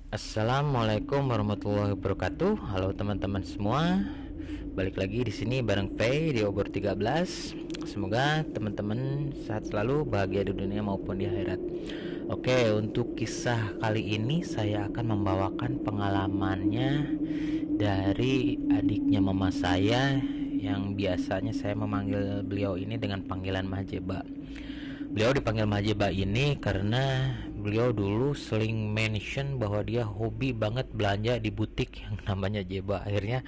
Assalamualaikum warahmatullahi wabarakatuh. Halo teman-teman semua. Balik lagi di sini bareng Faye di Obor 13. Semoga teman-teman sehat selalu, bahagia di dunia maupun di akhirat. Oke, untuk kisah kali ini saya akan membawakan pengalamannya dari adiknya mama saya yang biasanya saya memanggil beliau ini dengan panggilan Majeba. Beliau dipanggil Majeba ini karena beliau dulu sering mention bahwa dia hobi banget belanja di butik yang namanya Jeba. Akhirnya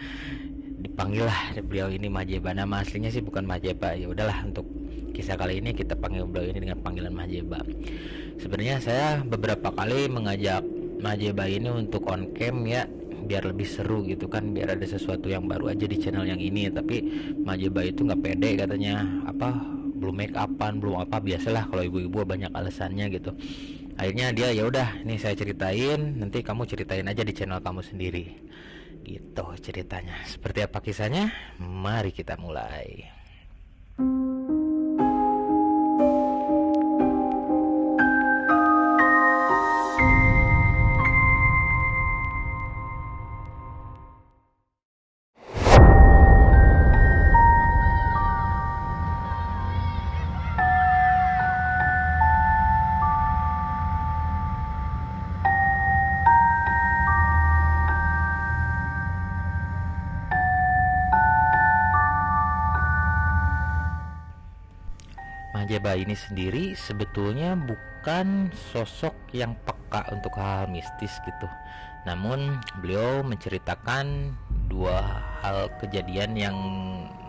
dipanggil lah beliau ini Majeba. Nama aslinya sih bukan Majeba. Ya udahlah, untuk kisah kali ini kita panggil beliau ini dengan panggilan Majeba. Sebenarnya saya beberapa kali mengajak Majeba ini untuk on cam ya, biar lebih seru gitu kan, biar ada sesuatu yang baru aja di channel yang ini. Tapi Majeba itu nggak pede, katanya belum make upan, belum apa, biasalah kalau ibu-ibu banyak alasannya gitu. Akhirnya dia ya udah, nih saya ceritain, nanti kamu ceritain aja di channel kamu sendiri. Gitu ceritanya. Seperti apa kisahnya? Mari kita mulai. Majeba ini sendiri sebetulnya bukan sosok yang peka untuk hal mistis gitu. Namun beliau menceritakan dua hal kejadian yang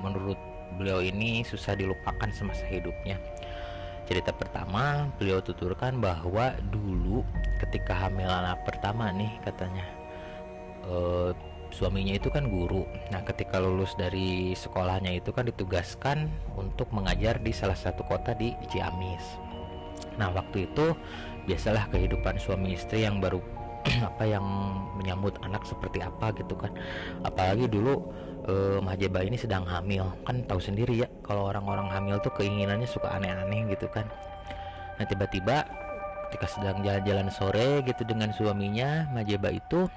menurut beliau ini susah dilupakan semasa hidupnya. Cerita pertama, beliau tuturkan bahwa dulu ketika hamil anak pertama nih, katanya suaminya itu kan guru. Nah, ketika lulus dari sekolahnya itu kan ditugaskan untuk mengajar di salah satu kota di Ciamis. Nah, waktu itu biasalah kehidupan suami istri yang baru yang menyambut anak seperti apa gitu kan. Apalagi dulu Mahjeba ini sedang hamil. Kan tahu sendiri ya, kalau orang-orang hamil tuh keinginannya suka aneh-aneh gitu kan. Nah, tiba-tiba ketika sedang jalan-jalan sore gitu dengan suaminya, Mahjeba itu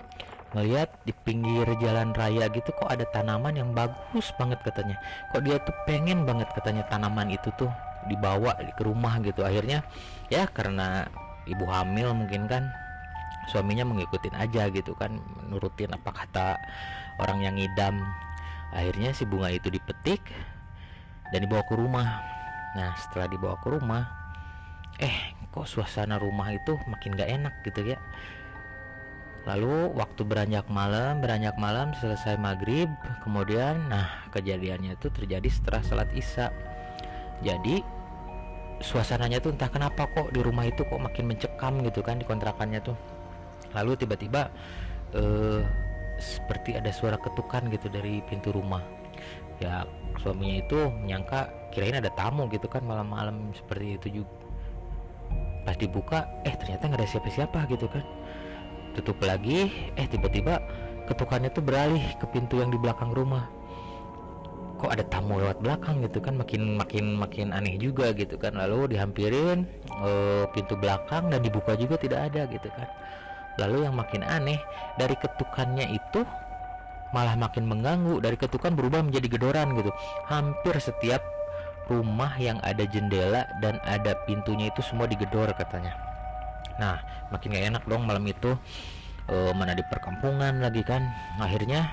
ngelihat di pinggir jalan raya gitu kok ada tanaman yang bagus banget katanya. Kok dia tuh pengen banget katanya tanaman itu tuh dibawa ke rumah gitu. Akhirnya ya karena ibu hamil mungkin kan, suaminya mengikutin aja gitu kan, nurutin apa kata orang yang ngidam. Akhirnya si bunga itu dipetik dan dibawa ke rumah. Nah, setelah dibawa ke rumah, kok suasana rumah itu makin gak enak gitu ya. Lalu waktu beranjak malam selesai maghrib, kemudian kejadiannya itu terjadi setelah salat isya. Jadi suasananya tuh entah kenapa kok di rumah itu kok makin mencekam gitu kan, di kontrakannya tuh. Lalu tiba-tiba seperti ada suara ketukan gitu dari pintu rumah. Ya, suaminya itu menyangka, kirain ada tamu gitu kan malam-malam seperti itu juga. Pas dibuka, ternyata nggak ada siapa-siapa gitu kan. Tutup lagi, tiba-tiba ketukannya tuh beralih ke pintu yang di belakang rumah. Kok ada tamu lewat belakang gitu kan, makin aneh juga gitu kan. Lalu dihampirin pintu belakang dan dibuka juga tidak ada gitu kan. Lalu yang makin aneh, dari ketukannya itu malah makin mengganggu. Dari ketukan berubah menjadi gedoran gitu. Hampir setiap rumah yang ada jendela dan ada pintunya itu semua digedor katanya. Nah, makin gak enak dong malam itu. Mana di perkampungan lagi kan. Akhirnya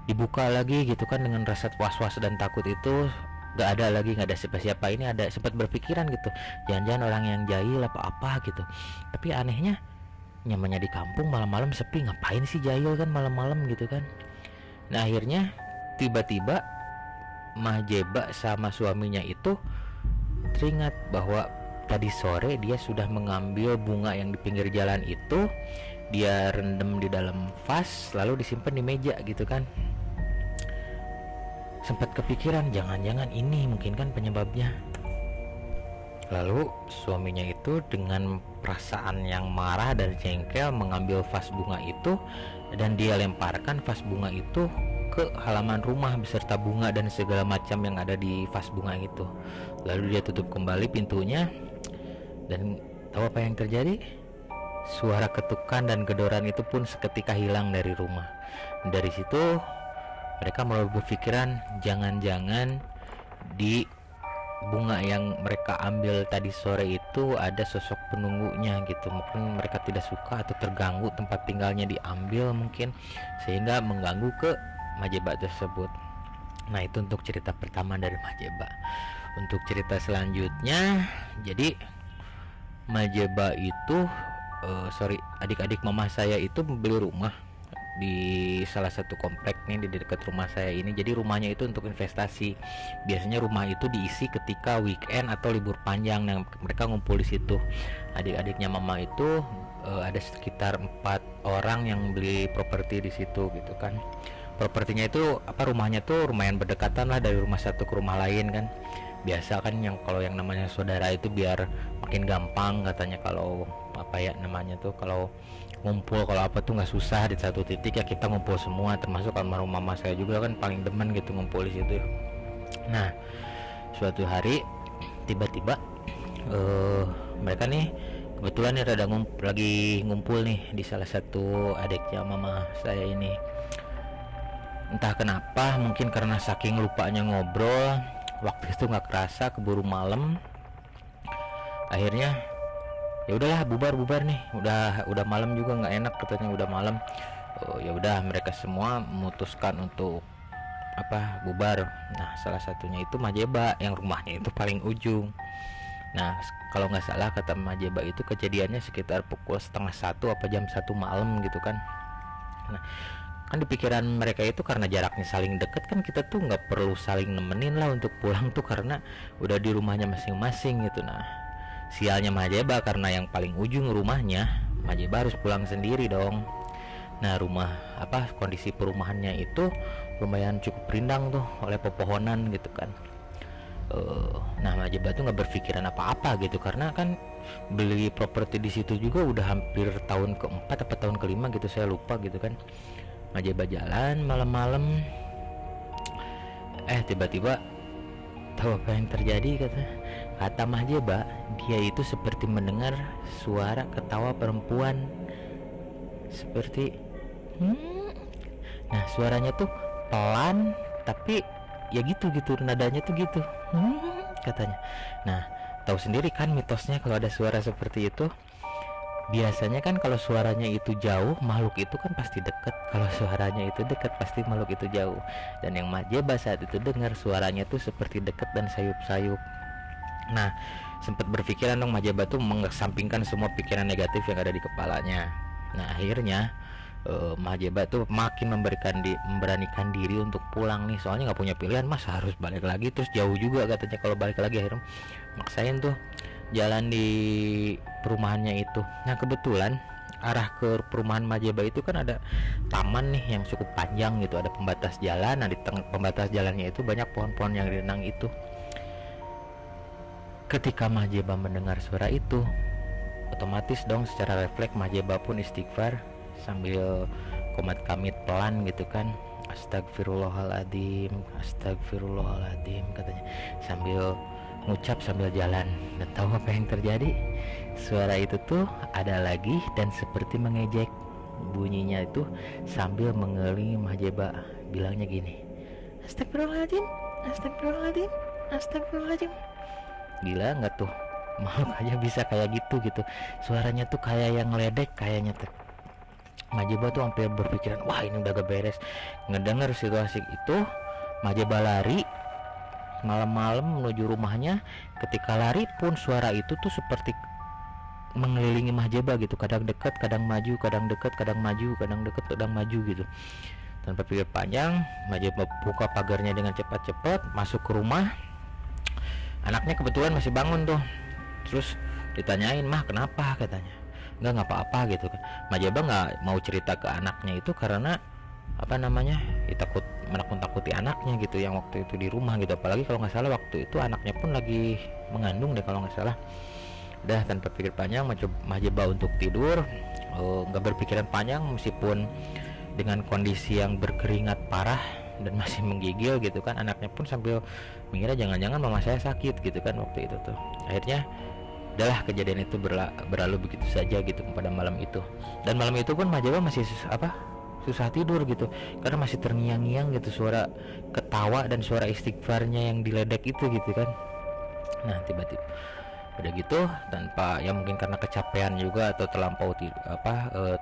dibuka lagi gitu kan, dengan rasa was-was dan takut itu gak ada lagi, gak ada siapa-siapa. Ini ada sempat berpikiran gitu, jangan-jangan orang yang jahil apa-apa gitu. Tapi anehnya, nyamannya di kampung malam-malam sepi, ngapain sih jahil kan malam-malam gitu kan. Nah, akhirnya tiba-tiba Mahjeba sama suaminya itu teringat bahwa tadi sore dia sudah mengambil bunga yang di pinggir jalan itu, dia rendam di dalam vas lalu disimpan di meja gitu kan. Sempat kepikiran, jangan-jangan ini mungkin kan penyebabnya. Lalu suaminya itu dengan perasaan yang marah dan jengkel mengambil vas bunga itu dan dia lemparkan vas bunga itu ke halaman rumah beserta bunga dan segala macam yang ada di vas bunga itu. Lalu dia tutup kembali pintunya. Dan tahu apa yang terjadi? Suara ketukan dan gedoran itu pun seketika hilang dari rumah. Dari situ mereka mulai berpikiran, jangan-jangan di bunga yang mereka ambil tadi sore itu ada sosok penunggunya gitu. Mungkin mereka tidak suka atau terganggu tempat tinggalnya diambil mungkin, sehingga mengganggu ke Majeba tersebut. Nah, itu untuk cerita pertama dari Majeba. Untuk cerita selanjutnya, jadi Majeba itu adik-adik mama saya itu beli rumah di salah satu komplek nih di dekat rumah saya ini. Jadi rumahnya itu untuk investasi. Biasanya rumah itu diisi ketika weekend atau libur panjang, yang mereka ngumpul di situ. Adik-adiknya mama itu ada sekitar 4 orang yang beli properti di situ gitu kan. Propertinya itu rumahnya tuh lumayan berdekatan lah dari rumah satu ke rumah lain kan. Biasa kan yang kalau yang namanya saudara itu biar makin gampang katanya, kalau namanya tuh kalau ngumpul, kalau apa tuh nggak susah di satu titik ya, kita ngumpul semua, termasuk almarhum mama saya juga kan paling demen gitu ngumpul di situ. Nah, suatu hari tiba-tiba mereka nih kebetulan nih lagi ngumpul nih di salah satu adiknya mama saya ini. Entah kenapa, mungkin karena saking lupanya ngobrol, waktu itu nggak kerasa keburu malam. Akhirnya ya udahlah, bubar nih, udah malam juga, nggak enak katanya udah malam. Ya udah, mereka semua memutuskan untuk bubar. Nah, salah satunya itu Majeba yang rumahnya itu paling ujung. Nah, kalau nggak salah kata Majeba itu kejadiannya sekitar pukul 12:30 apa jam 1 malam gitu kan. Nah, kan di pikiran mereka itu karena jaraknya saling deket kan, kita tuh nggak perlu saling nemenin lah untuk pulang tuh karena udah di rumahnya masing-masing gitu. Nah, sialnya Majeba karena yang paling ujung rumahnya, Majeba harus pulang sendiri dong. Nah, kondisi perumahannya itu lumayan cukup rindang tuh oleh pepohonan gitu kan. Nah, Majeba tuh nggak berpikiran apa-apa gitu karena kan beli properti di situ juga udah hampir tahun keempat apa tahun kelima gitu, saya lupa gitu kan. Majeba jalan malam-malam, tiba-tiba tahu apa yang terjadi? Kata Majeba, dia itu seperti mendengar suara ketawa perempuan seperti nah, suaranya tuh pelan tapi ya gitu nadanya tuh gitu katanya. Nah, tahu sendiri kan mitosnya kalau ada suara seperti itu, biasanya kan kalau suaranya itu jauh, makhluk itu kan pasti dekat. Kalau suaranya itu dekat, pasti makhluk itu jauh. Dan yang Majeba saat itu dengar suaranya tuh seperti dekat dan sayup-sayup. Nah, sempat berpikiran dong Majeba tuh mengesampingkan semua pikiran negatif yang ada di kepalanya. Nah, akhirnya Majeba tuh makin memberanikan diri untuk pulang nih, soalnya nggak punya pilihan, mas harus balik lagi, terus jauh juga katanya kalau balik lagi. Akhirnya maksain tuh jalan di perumahannya itu. Nah, kebetulan arah ke perumahan Majeba itu kan ada taman nih yang cukup panjang gitu, ada pembatas jalan. Nah, di tengah pembatas jalannya itu banyak pohon-pohon yang rindang itu. Ketika Majeba mendengar suara itu, otomatis dong secara refleks Majeba pun istighfar sambil komat kamit pelan gitu kan. Astagfirullahaladzim, astagfirullahaladzim katanya sambil ngucap sambil jalan. Dan tahu apa yang terjadi? Suara itu tuh ada lagi dan seperti mengejek. Bunyinya itu sambil mengelilingi Majeba, bilangnya gini, astagfirullahaladzim, astagfirullahaladzim, astagfirullahaladzim. Gila nggak tuh, makhluk aja bisa kayak gitu. Suaranya tuh kayak yang ledek kayaknya tuh. Majeba tuh hampir berpikiran, wah ini udah gak beres. Ngedenger situasi itu, Majeba lari malam-malam menuju rumahnya. Ketika lari pun suara itu tuh seperti mengelilingi Majeba gitu, kadang dekat, kadang maju, kadang dekat, kadang maju, kadang dekat, kadang maju gitu. Tanpa pikir panjang, Majeba buka pagarnya dengan cepat-cepat, masuk ke rumah. Anaknya kebetulan masih bangun tuh. Terus ditanyain, mah kenapa katanya. Nggak apa-apa gitu kan. Majeba nggak mau cerita ke anaknya itu karena takut menakut-nakuti anaknya gitu yang waktu itu di rumah gitu. Apalagi kalau nggak salah waktu itu anaknya pun lagi mengandung deh kalau nggak salah. Udah tanpa pikir panjang Majeba untuk tidur, nggak berpikiran panjang meskipun dengan kondisi yang berkeringat parah dan masih menggigil gitu kan. Anaknya pun sambil mengira jangan-jangan mama saya sakit gitu kan waktu itu tuh. Akhirnya Udahlah, kejadian itu berlalu begitu saja gitu pada malam itu. Dan malam itu pun Majaba masih susah tidur gitu, karena masih terngiang-ngiang gitu suara ketawa dan suara istighfarnya yang diledek itu gitu kan. Nah tiba-tiba udah gitu, tanpa ya mungkin karena kecapean juga atau terlampau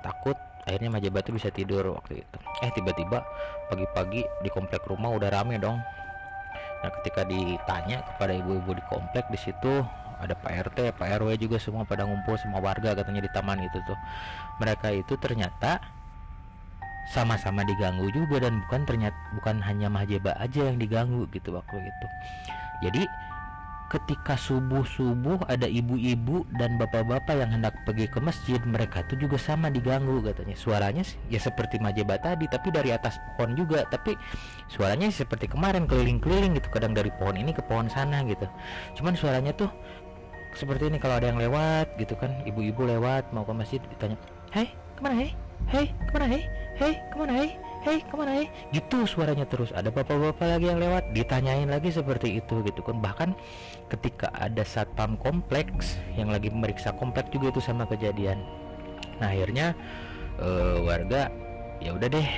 takut, akhirnya Majaba tuh bisa tidur waktu itu. Tiba-tiba pagi-pagi di komplek rumah udah rame dong. Nah ketika ditanya kepada ibu-ibu di komplek, di situ ada Pak RT, Pak RW juga semua pada ngumpul, semua warga katanya di taman itu tuh. Mereka itu ternyata sama-sama diganggu juga, dan bukan hanya Majaba aja yang diganggu gitu waktu itu. Jadi ketika subuh ada ibu-ibu dan bapak-bapak yang hendak pergi ke masjid, mereka tuh juga sama diganggu katanya. Suaranya ya seperti Majaba tadi, tapi dari atas pohon juga, tapi suaranya seperti kemarin keliling-keliling gitu, kadang dari pohon ini ke pohon sana gitu. Cuman suaranya tuh seperti ini, kalau ada yang lewat gitu kan, ibu-ibu lewat mau ke masjid ditanya, "Hei, kemana hei? Hei, kemana hei? Hei, kemana hei? Hei, kemana hei?" Gitu suaranya terus. Ada bapak-bapak lagi yang lewat ditanyain lagi seperti itu gitu kan. Bahkan ketika ada satpam kompleks yang lagi meriksa kompleks juga itu sama kejadian. Nah akhirnya warga ya udah deh,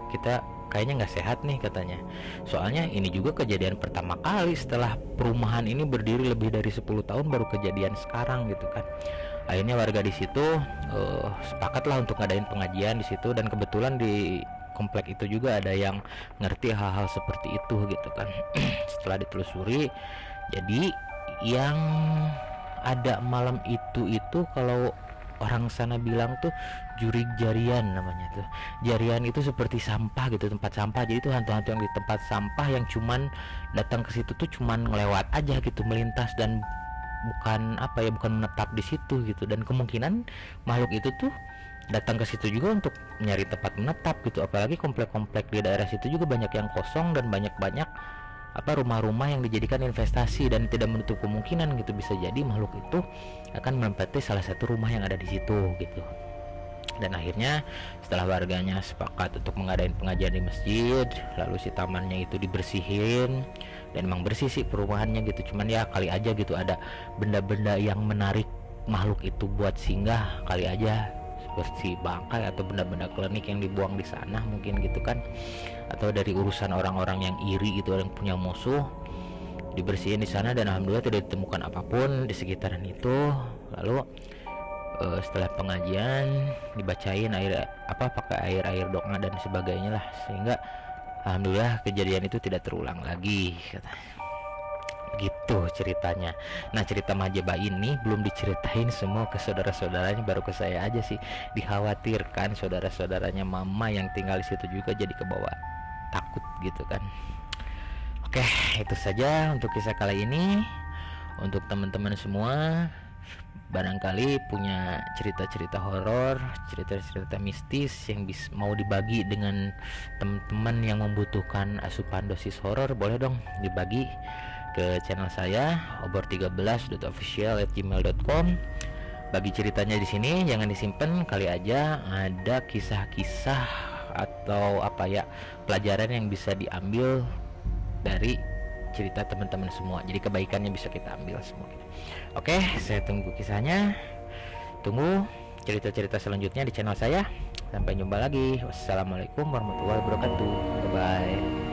kita kayaknya nggak sehat nih katanya. Soalnya ini juga kejadian pertama kali setelah perumahan ini berdiri lebih dari 10 tahun, baru kejadian sekarang gitu kan. Akhirnya warga di situ sepakatlah untuk ngadain pengajian di situ, dan kebetulan di komplek itu juga ada yang ngerti hal-hal seperti itu gitu kan. Setelah ditelusuri, jadi yang ada malam itu kalau orang sana bilang tuh jurig jarian namanya tuh. Jarian itu seperti sampah gitu, tempat sampah. Jadi itu hantu-hantu yang di tempat sampah yang cuman datang ke situ tuh cuman ngelewat aja gitu, melintas, dan bukan menetap di situ gitu. Dan kemungkinan makhluk itu tuh datang ke situ juga untuk nyari tempat menetap gitu. Apalagi komplek-komplek di daerah situ juga banyak yang kosong, dan banyak rumah-rumah yang dijadikan investasi, dan tidak menutup kemungkinan gitu bisa jadi makhluk itu akan menempati salah satu rumah yang ada di situ gitu. Dan akhirnya setelah warganya sepakat untuk mengadain pengajian di masjid, lalu si tamannya itu dibersihin, dan emang bersih sih perumahannya gitu. Cuman ya kali aja gitu ada benda-benda yang menarik makhluk itu buat singgah, kali aja seperti bangkai atau benda-benda klinik yang dibuang di sana mungkin gitu kan, atau dari urusan orang-orang yang iri gitu, yang punya musuh, dibersihin di sana. Dan alhamdulillah tidak ditemukan apapun di sekitaran itu. Lalu setelah pengajian dibacain pakai air doa dan sebagainya lah, sehingga alhamdulillah kejadian itu tidak terulang lagi gitu ceritanya. Nah cerita Majaba ini belum diceritain semua ke saudara-saudaranya, baru ke saya aja sih. Dikhawatirkan saudara-saudaranya mama yang tinggal di situ juga jadi kebawa takut gitu kan. Oke, itu saja untuk kisah kali ini. Untuk teman-teman semua, barangkali punya cerita-cerita horor, cerita-cerita mistis yang mau dibagi dengan teman-teman yang membutuhkan asupan dosis horor, boleh dong dibagi ke channel saya obor13.official@gmail.com. Bagi ceritanya di sini jangan disimpan, kali aja ada kisah-kisah atau pelajaran yang bisa diambil dari cerita teman-teman semua. Jadi kebaikannya bisa kita ambil semua. Oke, saya tunggu kisahnya. Tunggu cerita-cerita selanjutnya di channel saya. Sampai jumpa lagi. Wassalamualaikum warahmatullahi wabarakatuh. Bye bye.